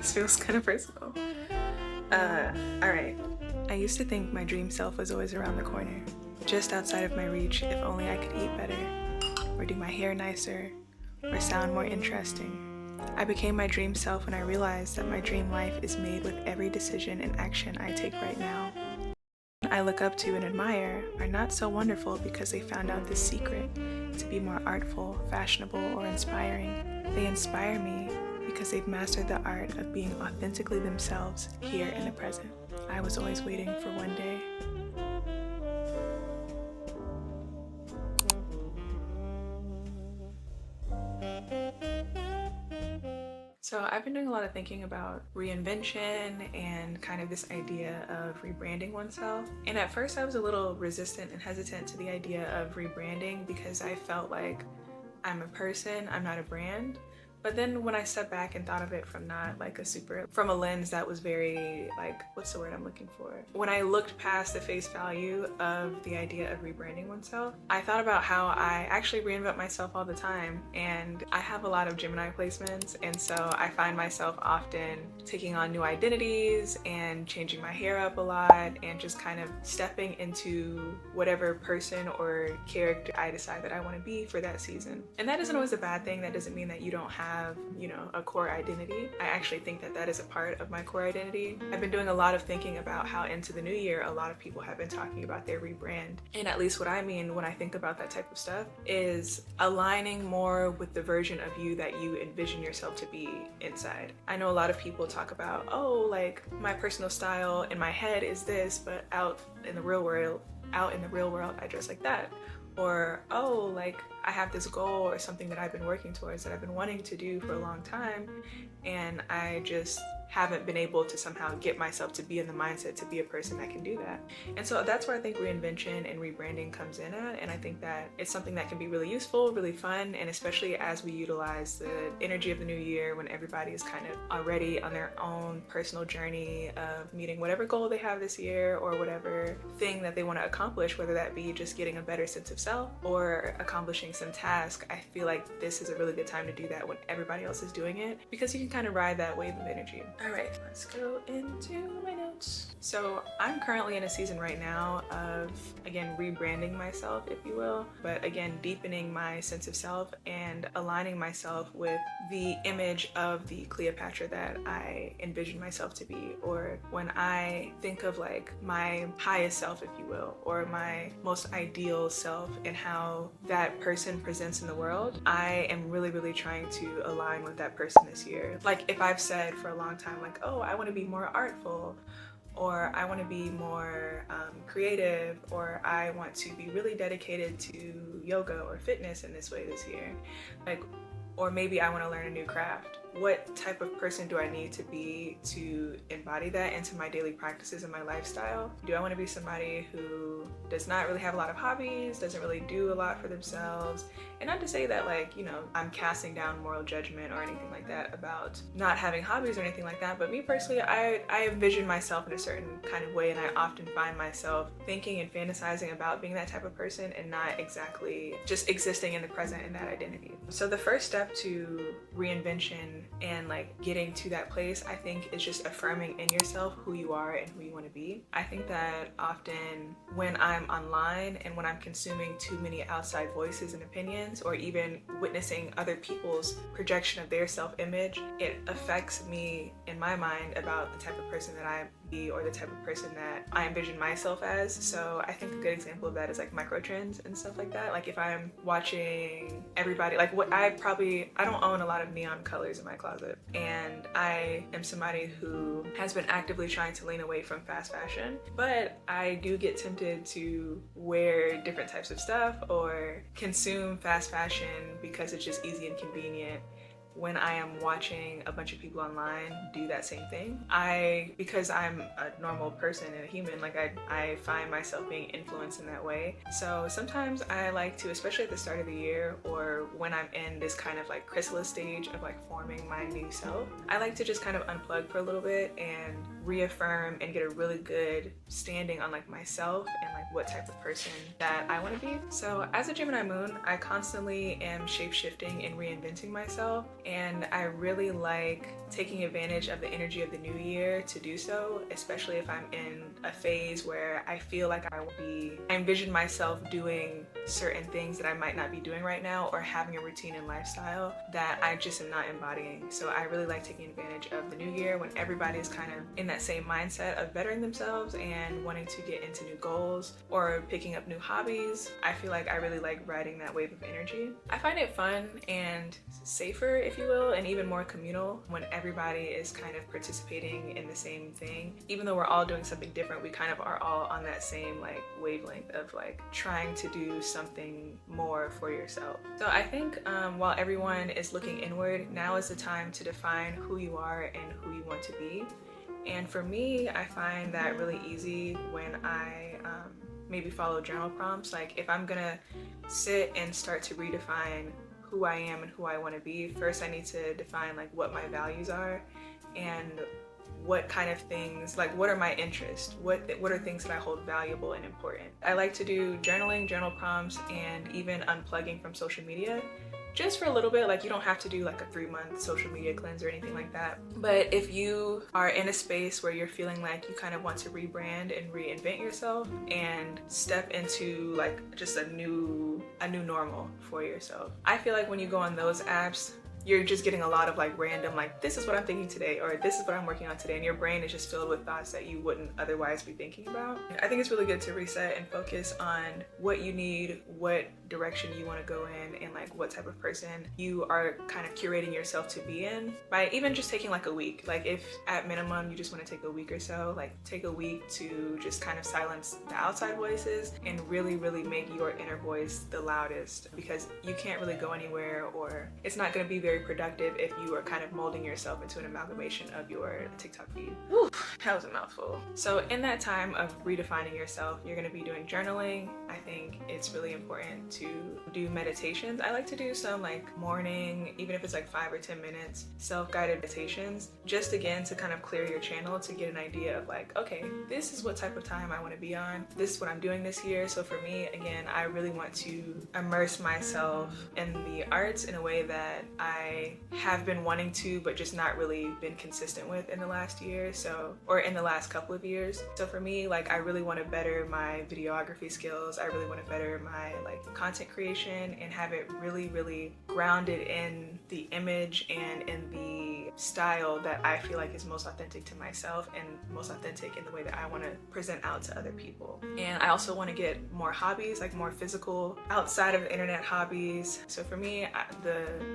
This feels kind of personal. Alright. I used to think my dream self was always around the corner, just outside of my reach if only I could eat better, or do my hair nicer, or sound more interesting. I became my dream self when I realized that my dream life is made with every decision and action I take right now. I look up to and admire are not so wonderful because they found out this secret to be more artful, fashionable, or inspiring. They inspire me because they've mastered the art of being authentically themselves here in the present. I was always waiting for one day. So I've been doing a lot of thinking about reinvention and kind of this idea of rebranding oneself. And at first I was a little resistant and hesitant to the idea of rebranding because I felt like I'm a person, I'm not a brand. But then when I stepped back and thought of it from not like from a lens that was very like, what's the word I'm looking for? When I looked past the face value of the idea of rebranding oneself, I thought about how I actually reinvent myself all the time. And I have a lot of Gemini placements. And so I find myself often taking on new identities and changing my hair up a lot and just kind of stepping into whatever person or character I decide that I want to be for that season. And that isn't always a bad thing. That doesn't mean that you don't have, you know, a core identity. I actually think that that is a part of my core identity. I've been doing a lot of thinking about how into the new year, a lot of people have been talking about their rebrand. And at least what I mean when I think about that type of stuff is aligning more with the version of you that you envision yourself to be inside. I know a lot of people talk about, oh, like my personal style in my head is this, but out in the real world, I dress like that. Or, oh, like I have this goal or something that I've been working towards that I've been wanting to do for a long time, and I just haven't been able to somehow get myself to be in the mindset to be a person that can do that. And so that's where I think reinvention and rebranding comes in at, and I think that it's something that can be really useful, really fun, and especially as we utilize the energy of the new year when everybody is kind of already on their own personal journey of meeting whatever goal they have this year or whatever thing that they want to accomplish, whether that be just getting a better sense of self or accomplishing some task. I feel like this is a really good time to do that when everybody else is doing it because you can kind of ride that wave of energy. All right, let's go into my notes. So I'm currently in a season right now of, again, rebranding myself, if you will, but again, deepening my sense of self and aligning myself with the image of the Cleopatra that I envision myself to be, or when I think of like my highest self, if you will, or my most ideal self and how that person presents in the world, I am really, really trying to align with that person this year. Like if I've said for a long time, like, oh, I want to be more artful, or I want to be more creative, or I want to be really dedicated to yoga or fitness in this way this year, like, or maybe I want to learn a new craft. What type of person do I need to be to embody that into my daily practices and my lifestyle? Do I want to be somebody who does not really have a lot of hobbies, doesn't really do a lot for themselves? And not to say that, like, you know, I'm casting down moral judgment or anything like that about not having hobbies or anything like that, but me personally, I envision myself in a certain kind of way, and I often find myself thinking and fantasizing about being that type of person and not exactly just existing in the present in that identity. So the first step to reinvention and like getting to that place, I think, is just affirming in yourself who you are and who you want to be. I think that often when I'm online and when I'm consuming too many outside voices and opinions, or even witnessing other people's projection of their self-image, it affects me in my mind about the type of person that I be or the type of person that I envision myself as. So I think a good example of that is like micro trends and stuff like that. Like if I'm watching everybody, like I don't own a lot of neon colors in my closet, and I am somebody who has been actively trying to lean away from fast fashion, but I do get tempted to wear different types of stuff or consume fast fashion because it's just easy and convenient when I am watching a bunch of people online do that same thing. Because I'm a normal person and a human, like I find myself being influenced in that way. So sometimes I like to, especially at the start of the year or when I'm in this kind of like chrysalis stage of like forming my new self, I like to just kind of unplug for a little bit and reaffirm and get a really good standing on like myself and like what type of person that I want to be. So as a Gemini moon, I constantly am shape-shifting and reinventing myself, and I really like taking advantage of the energy of the new year to do so, especially if I'm in a phase where I feel like I envision myself doing certain things that I might not be doing right now, or having a routine and lifestyle that I just am not embodying. So I really like taking advantage of the new year when everybody's kind of in that same mindset of bettering themselves and wanting to get into new goals or picking up new hobbies. I feel like I really like riding that wave of energy. I find it fun and safer, if you will, and even more communal when everybody is kind of participating in the same thing. Even though we're all doing something different, we kind of are all on that same like wavelength of like trying to do something more for yourself. So I think while everyone is looking inward, now is the time to define who you are and who you want to be. And for me, I find that really easy when I maybe follow journal prompts. Like if I'm gonna sit and start to redefine who I am and who I want to be, first I need to define like what my values are and what kind of things, like what are my interests, what are things that I hold valuable and important. I like to do journaling, journal prompts, and even unplugging from social media just for a little bit. Like you don't have to do like a 3-month social media cleanse or anything like that. But if you are in a space where you're feeling like you kind of want to rebrand and reinvent yourself and step into like just a new normal for yourself, I feel like when you go on those apps, you're just getting a lot of like random, like this is what I'm thinking today, or this is what I'm working on today, and your brain is just filled with thoughts that you wouldn't otherwise be thinking about. I think it's really good to reset and focus on what you need, what direction you want to go in, and like what type of person you are kind of curating yourself to be in by even just taking like a week. Like if at minimum you just want to take a week or so, like take a week to just kind of silence the outside voices and really make your inner voice the loudest, because you can't really go anywhere, or it's not going to be very productive if you are kind of molding yourself into an amalgamation of your TikTok feed. Whew, that was a mouthful. So in that time of redefining yourself, you're going to be doing journaling. I think it's really important to do meditations. I like to do some like morning, even if it's like 5 or 10 minutes, self-guided meditations, just again to kind of clear your channel, to get an idea of like, okay, this is what type of time I want to be on. This is what I'm doing this year. So for me, again, I really want to immerse myself in the arts in a way that I have been wanting to, but just not really been consistent with in the last year, or in the last couple of years. So for me, like I really want to better my videography skills. I really want to better my like content creation and have it really grounded in the image and in the style that I feel like is most authentic to myself and most authentic in the way that I want to present out to other people. And I also want to get more hobbies, like more physical, outside of the internet hobbies. So for me,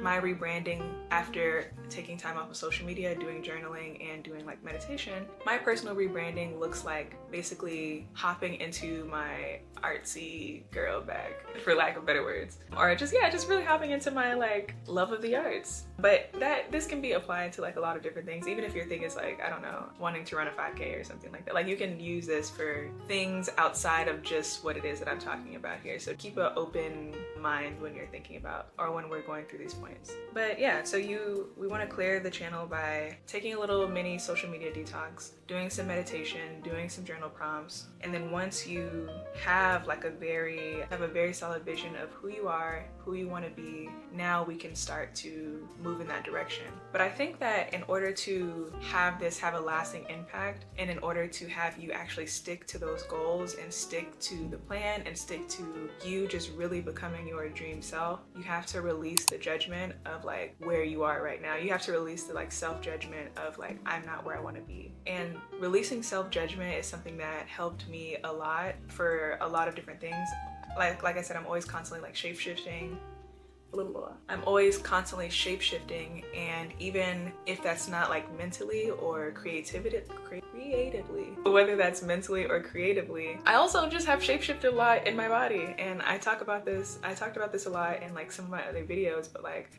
my rebranding after taking time off of social media, doing journaling, and doing like meditation, my personal rebranding looks like basically hopping into my artsy girl bag, for lack of better words, or just really hopping into my like love of the arts. But this can be applied to like a lot of different things. Even if your thing is like, I don't know, wanting to run a 5K or something like that, like you can use this for things outside of just what it is that I'm talking about here. So keep an open mind when you're thinking about, or when we're going through these points. But yeah, so we want to clear the channel by taking a little mini social media detox, doing some meditation, doing some journal prompts, and then once you have like a very solid vision of who you are, who you want to be, now we can start to move in that direction. But I think that in order to have this have a lasting impact, and in order to have you actually stick to those goals and stick to the plan and stick to you just really becoming your dream self, you have to release the judgment of like where you are right now. You have to release the like self-judgment of like, I'm not where I want to be. And releasing self-judgment is something that helped me a lot for a lot of different things. Like I said, I'm always constantly like shape-shifting. I'm always constantly shape-shifting, and even if that's not like mentally or creatively, whether that's mentally or creatively, I also just have shape-shifted a lot in my body. And I talked about this a lot in like some of my other videos, but like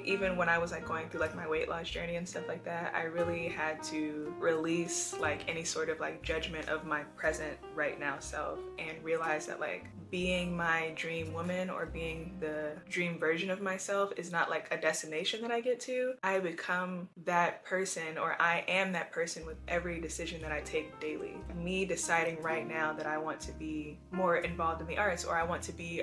even when I was like going through like my weight loss journey and stuff like that, I really had to release like any sort of like judgment of my present right now self, and realize that like being my dream woman or being the dream version of myself is not like a destination that I get to. I become that person, or I am that person with every decision that I take daily. Me deciding right now that I want to be more involved in the arts, or I want to be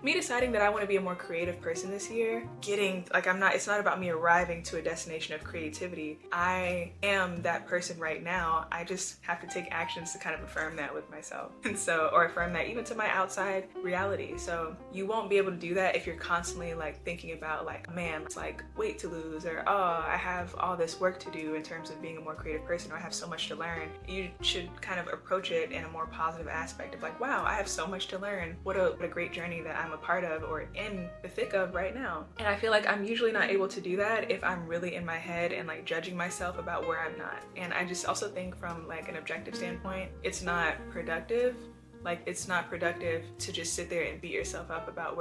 me deciding that I want to be a more creative person this year, it's not about me arriving to a destination of creativity. I am that person right now. I just have to take actions to kind of affirm that with myself. And so, or affirm that even to my outside reality. So you won't be able to do that if you're constantly like thinking about like, man, it's like weight to lose, or oh, I have all this work to do in terms of being a more creative person, or I have so much to learn. You should kind of approach it in a more positive aspect of like, wow, I have so much to learn. What a great journey that I'm a part of or in the thick of right now. And I feel like I'm usually not able to do that if I'm really in my head and like judging myself about where I'm not. And I just also think from like an objective standpoint, it's not productive. Like, it's not productive to just sit there and beat yourself up about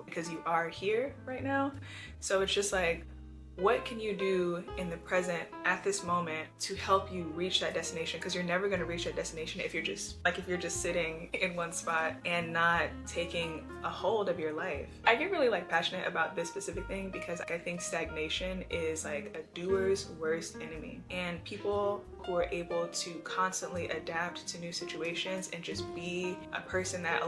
because you are here right now. So it's just like, what can you do in the present at this moment to help you reach that destination? Because you're never going to reach that destination if you're just sitting in one spot and not taking a hold of your life. I get really like passionate about this specific thing because I think stagnation is like a doer's worst enemy, and people who are able to constantly adapt to new situations and just be a person that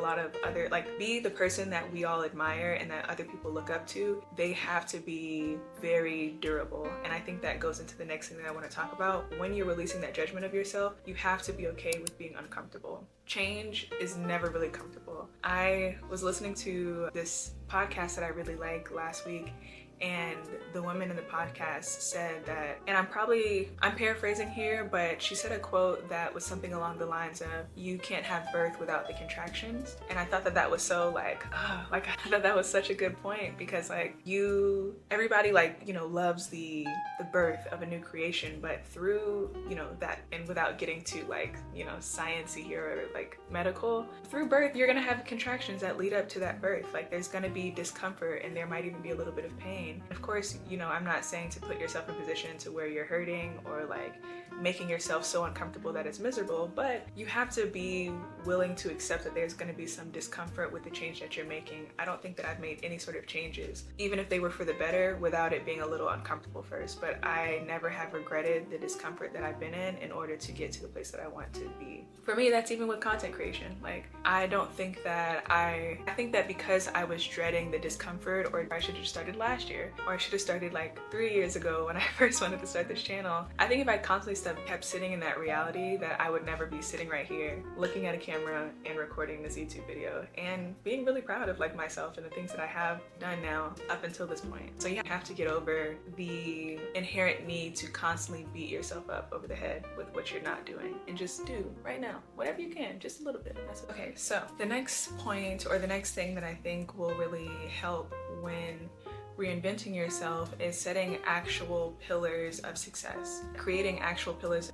be the person that we all admire and that other people look up to, they have to be very durable. And I think that goes into the next thing that I want to talk about. When you're releasing that judgment of yourself, you have to be okay with being uncomfortable. Change is never really comfortable. I was listening to this podcast that I really like last week, and the woman in the podcast said that, and I'm paraphrasing here, but she said a quote that was something along the lines of, you can't have birth without the contractions. And I thought that was so I thought that was such a good point, because everybody loves the birth of a new creation, but through, that, and without getting too sciencey here or medical, through birth, you're gonna have contractions that lead up to that birth. There's gonna be discomfort, and there might even be a little bit of pain. Of course, I'm not saying to put yourself in a position to where you're hurting or making yourself so uncomfortable that it's miserable, but you have to be willing to accept that there's going to be some discomfort with the change that you're making. I don't think that I've made any sort of changes, even if they were for the better, without it being a little uncomfortable first. But I never have regretted the discomfort that I've been in order to get to the place that I want to be. For me, that's even with content creation. I think that because I was dreading the discomfort, or I should have started last year, or I should have started 3 years ago when I first wanted to start this channel. I think if I constantly kept sitting in that reality, that I would never be sitting right here looking at a camera and recording this YouTube video and being really proud of myself and the things that I have done now up until this point. So you have to get over the inherent need to constantly beat yourself up over the head with what you're not doing, and just do right now whatever you can, just a little bit. Okay, so the next point, or the next thing that I think will really help when reinventing yourself, is setting actual pillars of success, creating actual pillars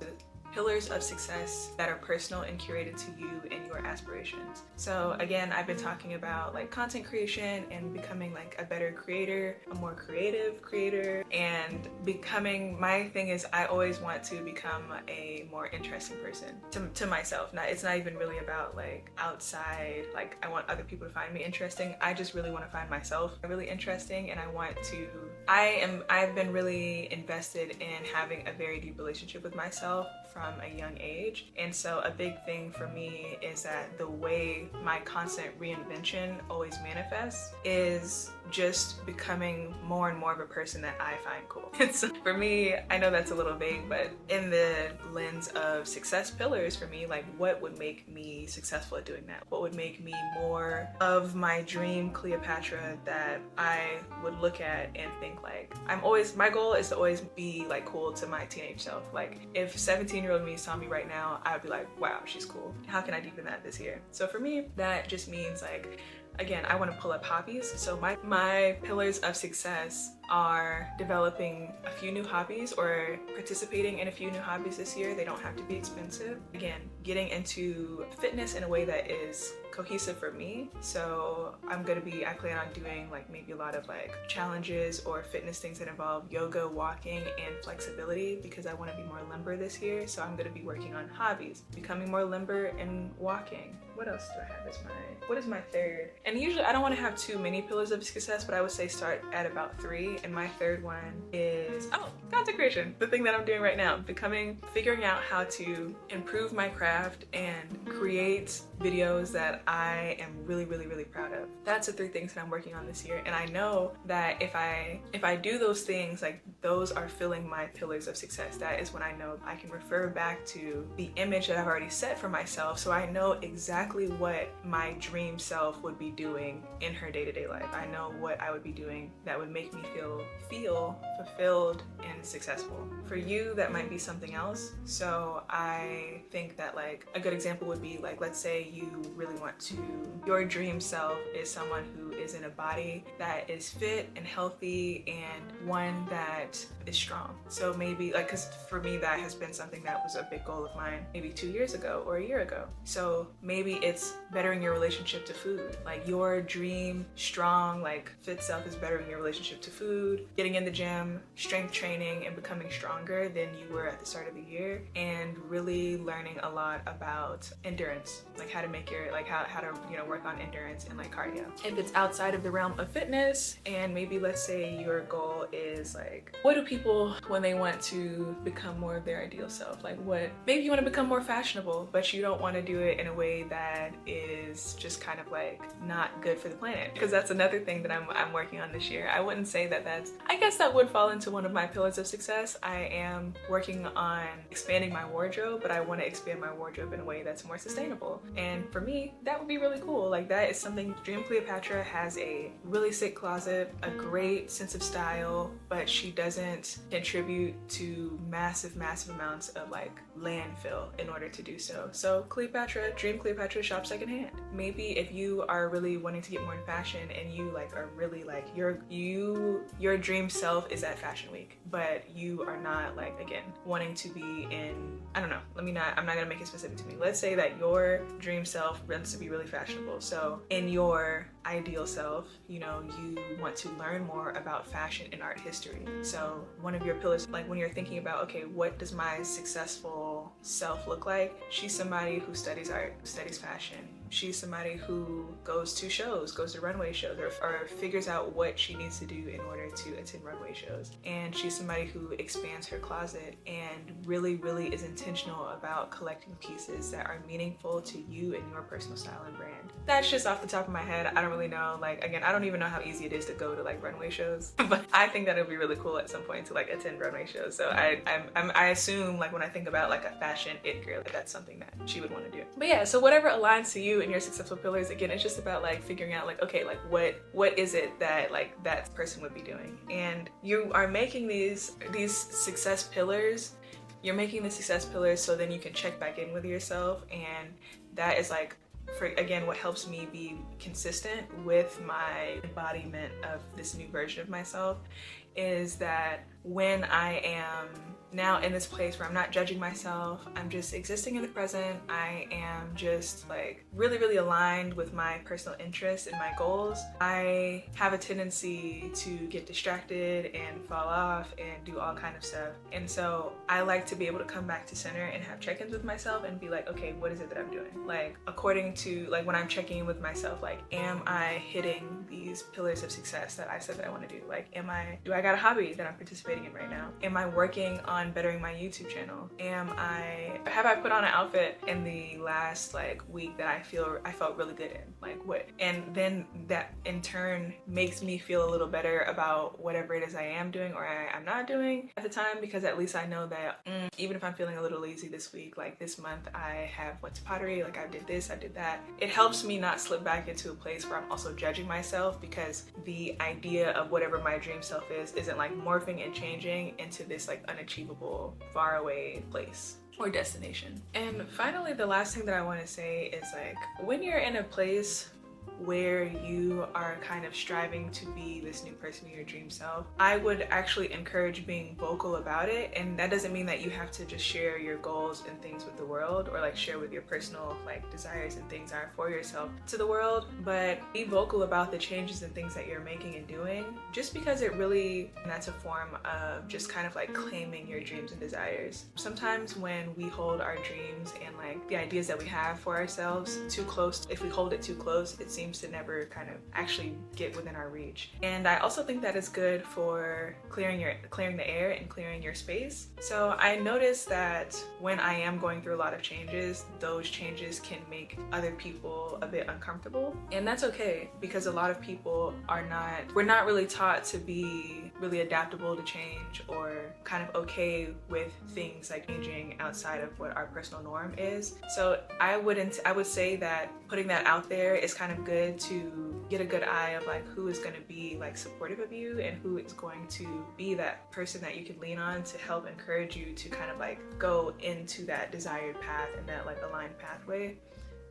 of success that are personal and curated to you and your aspirations. So again, I've been talking about content creation and becoming a better creator, a more creative creator, and my thing is, I always want to become a more interesting person to myself. It's not even really about outside, I want other people to find me interesting. I just really want to find myself really interesting, and I've been really invested in having a very deep relationship with myself from a young age. And so a big thing for me is that the way my constant reinvention always manifests is just becoming more and more of a person that I find cool. So for me, I know that's a little vague, but in the lens of success pillars for me, what would make me successful at doing that? What would make me more of my dream Cleopatra that I would look at and think my goal is to always be cool to my teenage self. If 17-year-old me saw me right now, I would be wow, she's cool. How can I deepen that this year? So for me, that just means again, I want to pull up hobbies. So my pillars of success are developing a few new hobbies or participating in a few new hobbies this year. They don't have to be expensive. Again, getting into fitness in a way that is cohesive for me. So I plan on doing like maybe a lot of like challenges or fitness things that involve yoga, walking, and flexibility because I want to be more limber this year. So I'm going to be working on hobbies, becoming more limber and walking. What else do I have as what is my third? And usually I don't want to have too many pillars of success, but I would say start at about 3. And my third one is, content creation, the thing that I'm doing right now, figuring out how to improve my craft and create videos that I am really, really, really proud of. That's the 3 things that I'm working on this year. And I know that if I do those things, like those are filling my pillars of success. That is when I know I can refer back to the image that I've already set for myself. So I know exactly what my dream self would be doing in her day-to-day life. I know what I would be doing that would make me feel fulfilled and successful. For you, that might be something else. So I think that like a good example would be like, let's say your dream self is someone who is in a body that is fit and healthy and one that is strong. So maybe like, cause for me that has been something that was a big goal of mine maybe 2 years ago or a year ago. So maybe it's bettering your relationship to food. Like your dream strong, like fit self is bettering your relationship to food, getting in the gym, strength training, and becoming stronger than you were at the start of the year, and really learning a lot about endurance, like how to make how to work on endurance and like cardio. If it's outside of the realm of fitness, and maybe let's say your goal is like, what do people when they want to become more of their ideal self, like maybe you want to become more fashionable, but you don't want to do it in a way that is just kind of like not good for the planet, because that's another thing that I'm working on this year. I wouldn't say I guess that would fall into one of my pillars of success. I am working on expanding my wardrobe, but I want to expand my wardrobe in a way that's more sustainable. And for me, that would be really cool. Like that is something. Dream Cleopatra has a really sick closet, a great sense of style, but she doesn't contribute to massive amounts of like landfill in order to do so. So Dream Cleopatra shop secondhand. Maybe if you are really wanting to get more in fashion and you like are really like your dream self is at Fashion Week, but you are not like, again, wanting to be in, I don't know, I'm not gonna make it specific to me. Let's say that your dream self wants to be really fashionable. So in your ideal self, you want to learn more about fashion and art history. So one of your pillars, like when you're thinking about, okay, what does my successful self look like? She's somebody who studies art, studies fashion. She's somebody who goes to runway shows, or figures out what she needs to do in order to attend runway shows. And she's somebody who expands her closet and really, really is intentional about collecting pieces that are meaningful to you and your personal style and brand. That's just off the top of my head. I don't really know. Like, again, I don't even know how easy it is to go to like runway shows, but I think that it would be really cool at some point to like attend runway shows. So I assume like when I think about like a fashion it girl, that's something that she would want to do. But yeah, so whatever aligns to you and your successful pillars, again, it's just about like figuring out like, okay, like what is it that like that person would be doing. And you are making these success pillars, you're making the success pillars so then you can check back in with yourself. And that is like, for again, what helps me be consistent with my embodiment of this new version of myself is that when I am now in this place where I'm not judging myself, I'm just existing in the present, I am just like really, really aligned with my personal interests and my goals, I have a tendency to get distracted and fall off and do all kind of stuff. And so I like to be able to come back to center and have check-ins with myself and be like, okay, what is it that I'm doing? Like, according to like when I'm checking in with myself, like, am I hitting these pillars of success that I said that I want to do? Like, do I got a hobby that I'm participating in right now? Am I working on bettering my YouTube channel? Have I put on an outfit in the last like week that I felt really good in? Like what? And then that in turn makes me feel a little better about whatever it is I am doing or I'm not doing at the time, because at least I know that even if I'm feeling a little lazy this week, like this month I went to pottery, like I did this, I did that. It helps me not slip back into a place where I'm also judging myself, because the idea of whatever my dream self isn't like morphing and changing into this like unachievable, faraway place or destination. And finally, the last thing that I want to say is like, when you're in a place where you are kind of striving to be this new person in your dream self, I would actually encourage being vocal about it. And that doesn't mean that you have to just share your goals and things with the world, or like share with your personal like desires and things are for yourself to the world, but be vocal about the changes and things that you're making and doing, just because it really, that's a form of just kind of like claiming your dreams and desires. Sometimes when we hold our dreams and like the ideas that we have for ourselves too close, if we hold it too close, it seems to never kind of actually get within our reach. And I also think that it's good for clearing the air and clearing your space. So I noticed that when I am going through a lot of changes, those changes can make other people a bit uncomfortable. And that's okay, because a lot of people we're not really taught to be really adaptable to change, or kind of okay with things like changing outside of what our personal norm is. So I would say that putting that out there is kind of good to get a good eye of like who is going to be like supportive of you and who is going to be that person that you can lean on to help encourage you to kind of like go into that desired path and that like aligned pathway.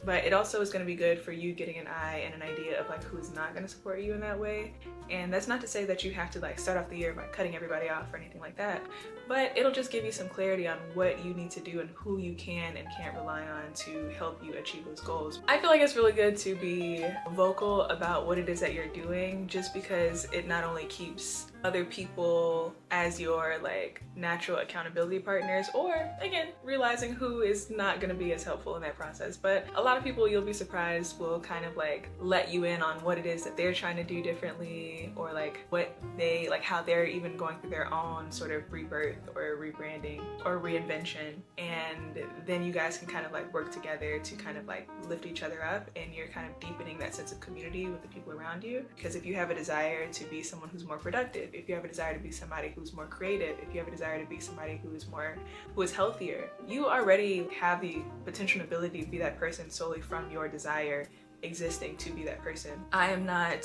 But it also is going to be good for you getting an eye and an idea of like who is not going to support you in that way. And that's not to say that you have to like start off the year by cutting everybody off or anything like that, but it'll just give you some clarity on what you need to do and who you can and can't rely on to help you achieve those goals. I feel like it's really good to be vocal about what it is that you're doing, just because it not only keeps other people as your like natural accountability partners, or again, realizing who is not going to be as helpful in that process, but a lot of people, you'll be surprised, will kind of like let you in on what it is that they're trying to do differently, or like what they like, how they're even going through their own sort of rebirth or rebranding or reinvention. And then you guys can kind of like work together to kind of like lift each other up, and you're kind of deepening that sense of community with the people around you. Because if you have a desire to be someone who's more productive, if you have a desire to be somebody who's more creative, if you have a desire to be somebody who is healthier, you already have the potential and ability to be that person solely from your desire existing to be that person. I'm not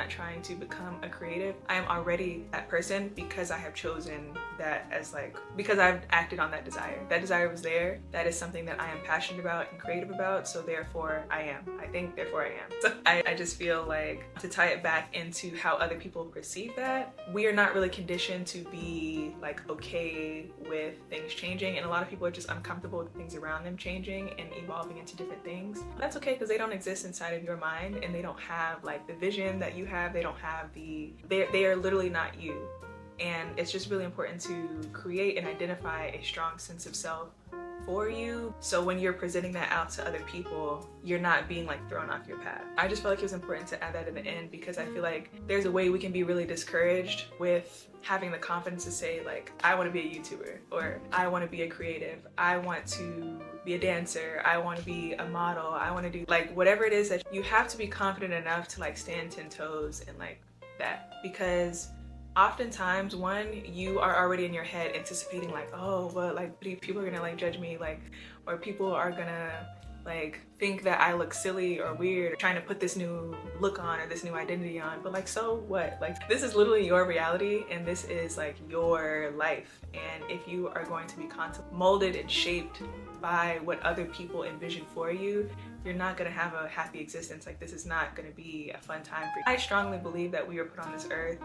trying to become a creative. I am already that person because I have chosen that as like, because I've acted on that desire. That desire was there. That is something that I am passionate about and creative about. So therefore I am. I think therefore I am. So I just feel like, to tie it back into how other people perceive that, we are not really conditioned to be like okay with things changing, and a lot of people are just uncomfortable with things around them changing and evolving into different things. That's okay, because they don't exist inside of your mind, and they don't have like the vision that you have. They don't have they are literally not you. And it's just really important to create and identify a strong sense of self for you, so when you're presenting that out to other people, you're not being like thrown off your path. I just felt like it was important to add that in the end, because I feel like there's a way we can be really discouraged with having the confidence to say like, I want to be a YouTuber, or I want to be a creative, I want to be a dancer, I want to be a model, I want to do like whatever it is that you have to be confident enough to like stand 10 toes and like that. Because oftentimes, one, you are already in your head anticipating like, oh, well, like people are gonna like judge me, like, or people are gonna like think that I look silly or weird trying to put this new look on or this new identity on. But like, so what? Like, this is literally your reality, and this is like your life. And if you are going to be molded and shaped by what other people envision for you, you're not gonna have a happy existence. Like, this is not gonna be a fun time for you. I strongly believe that we were put on this earth,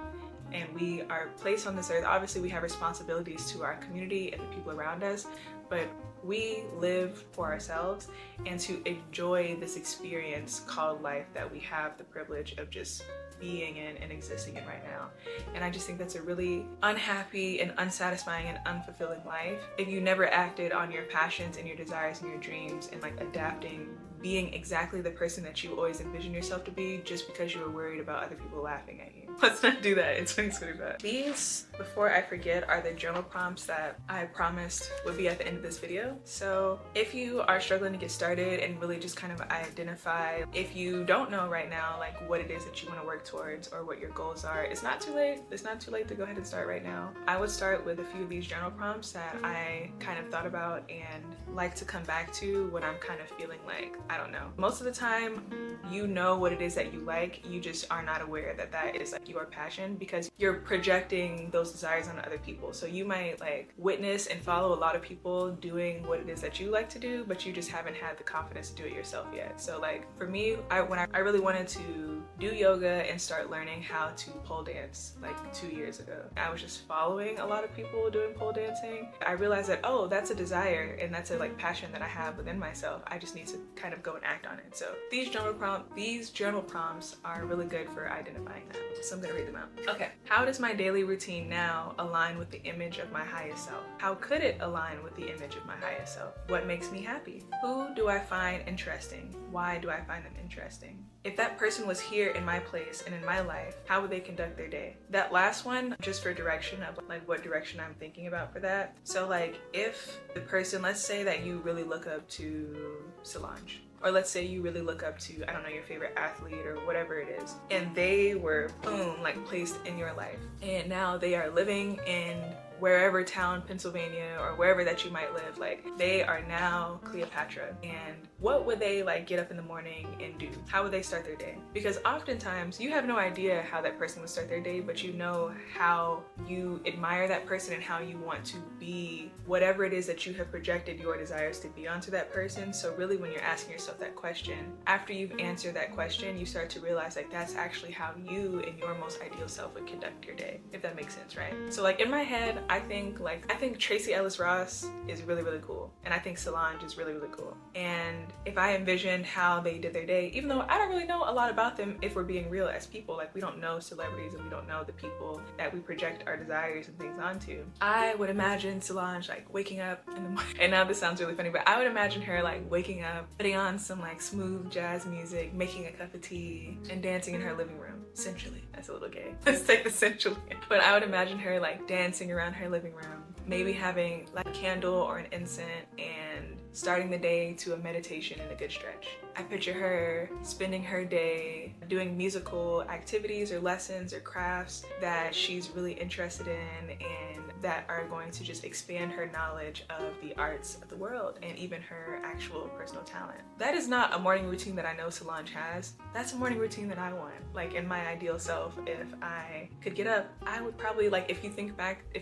and we are placed on this earth. Obviously, we have responsibilities to our community and the people around us, but we live for ourselves and to enjoy this experience called life that we have the privilege of just being in and existing in right now. And I just think that's a really unhappy and unsatisfying and unfulfilling life if you never acted on your passions and your desires and your dreams, and like adapting, being exactly the person that you always envisioned yourself to be, just because you were worried about other people laughing at you. Let's not do that in 2025. These, before I forget, are the journal prompts that I promised would be at the end of this video. So if you are struggling to get started and really just kind of identify, if you don't know right now like what it is that you want to work towards or what your goals are, it's not too late. It's not too late to go ahead and start right now. I would start with a few of these journal prompts that I kind of thought about and like to come back to when I'm kind of feeling like, I don't know. Most of the time, you know what it is that you like, you just are not aware that that is like your passion, because you're projecting those desires on other people. So you might like witness and follow a lot of people doing what it is that you like to do, but you just haven't had the confidence to do it yourself yet. So like for me, when I really wanted to do yoga and start learning how to pole dance like 2 years ago, I was just following a lot of people doing pole dancing. I realized that, oh, that's a desire and that's a like passion that I have within myself. I just need to kind of go and act on it. So these journal prompts are really good for identifying that. So I'm gonna read them out. Okay. How does my daily routine now align with the image of my highest self? How could it align with the image of my highest self? What makes me happy? Who do I find interesting? Why do I find them interesting? If that person was here in my place and in my life, how would they conduct their day? That last one, just for direction of like what direction I'm thinking about for that. So like if the person, let's say that you really look up to Solange, or let's say you really look up to, I don't know, your favorite athlete or whatever it is, and they were, boom, like placed in your life. And now they are living in wherever town, Pennsylvania, or wherever that you might live. Like they are now Cleopatra. And what would they like get up in the morning and do? How would they start their day? Because oftentimes you have no idea how that person would start their day, but you know how you admire that person and how you want to be whatever it is that you have projected your desires to be onto that person. So really when you're asking yourself that question, after you've answered that question, you start to realize like that's actually how you and your most ideal self would conduct your day, if that makes sense, right? So like in my head, I think Tracy Ellis Ross is really, really cool. And I think Solange is really, really cool. And if I envision how they did their day, even though I don't really know a lot about them, if we're being real as people, like we don't know celebrities and we don't know the people that we project our desires and things onto, I would imagine Solange like waking up in the morning. And now this sounds really funny, but I would imagine her like waking up, putting on some like smooth jazz music, making a cup of tea, and dancing in her living room. Sensually. That's a little gay. Let's take the sensually. But I would imagine her like dancing around her living room, maybe having like a candle or an incense and starting the day to a meditation and a good stretch. I picture her spending her day doing musical activities or lessons or crafts that she's really interested in and that are going to just expand her knowledge of the arts of the world and even her actual personal talent. That is not a morning routine that I know Solange has. That's a morning routine that I want. Like in my ideal self, if I could get up, I would probably like, if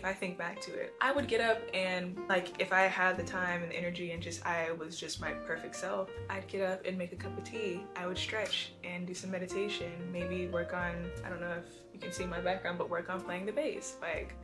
I think back to it, I would get up and like, if I had the time and the energy and I was just my perfect self, I'd get up and make a cup of tea. I would stretch and do some meditation, maybe work on, I don't know if you can see my background, but work on playing the bass. Like,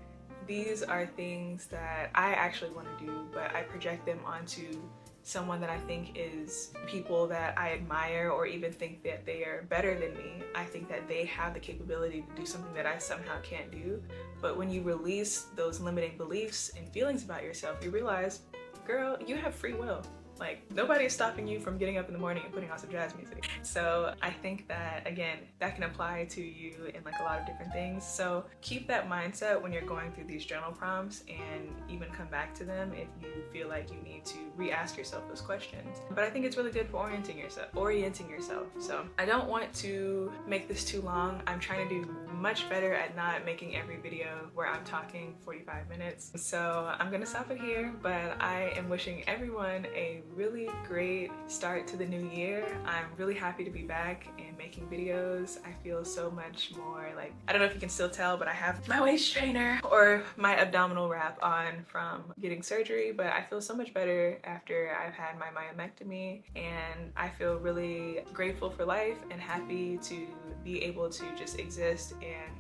these are things that I actually want to do, but I project them onto someone that I think is people that I admire or even think that they are better than me. I think that they have the capability to do something that I somehow can't do. But when you release those limiting beliefs and feelings about yourself, you realize, girl, you have free will. Like, nobody is stopping you from getting up in the morning and putting on some jazz music. So I think that, again, that can apply to you in like a lot of different things. So keep that mindset when you're going through these journal prompts and even come back to them if you feel like you need to re-ask yourself those questions. But I think it's really good for orienting yourself. So I don't want to make this too long. I'm trying to do much better at not making every video where I'm talking 45 minutes. So I'm gonna stop it here, but I am wishing everyone a really great start to the new year. I'm really happy to be back and making videos. I feel so much more like, I don't know if you can still tell, but I have my waist trainer or my abdominal wrap on from getting surgery, but I feel so much better after I've had my myomectomy, and I feel really grateful for life and happy to be able to just exist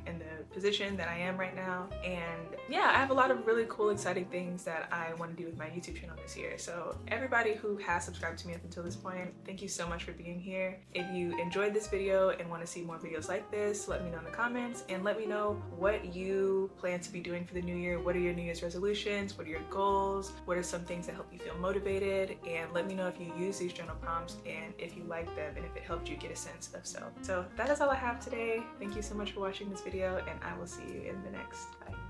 in the position that I am right now. And yeah, I have a lot of really cool, exciting things that I want to do with my YouTube channel this year. So everybody who has subscribed to me up until this point, thank you so much for being here. If you enjoyed this video and want to see more videos like this, let me know in the comments and let me know what you plan to be doing for the new year. What are your New Year's resolutions? What are your goals? What are some things that help you feel motivated? And let me know if you use these journal prompts and if you like them and if it helped you get a sense of self. So that is all I have today. Thank you so much for watching this video, and I will see you in the next. Bye.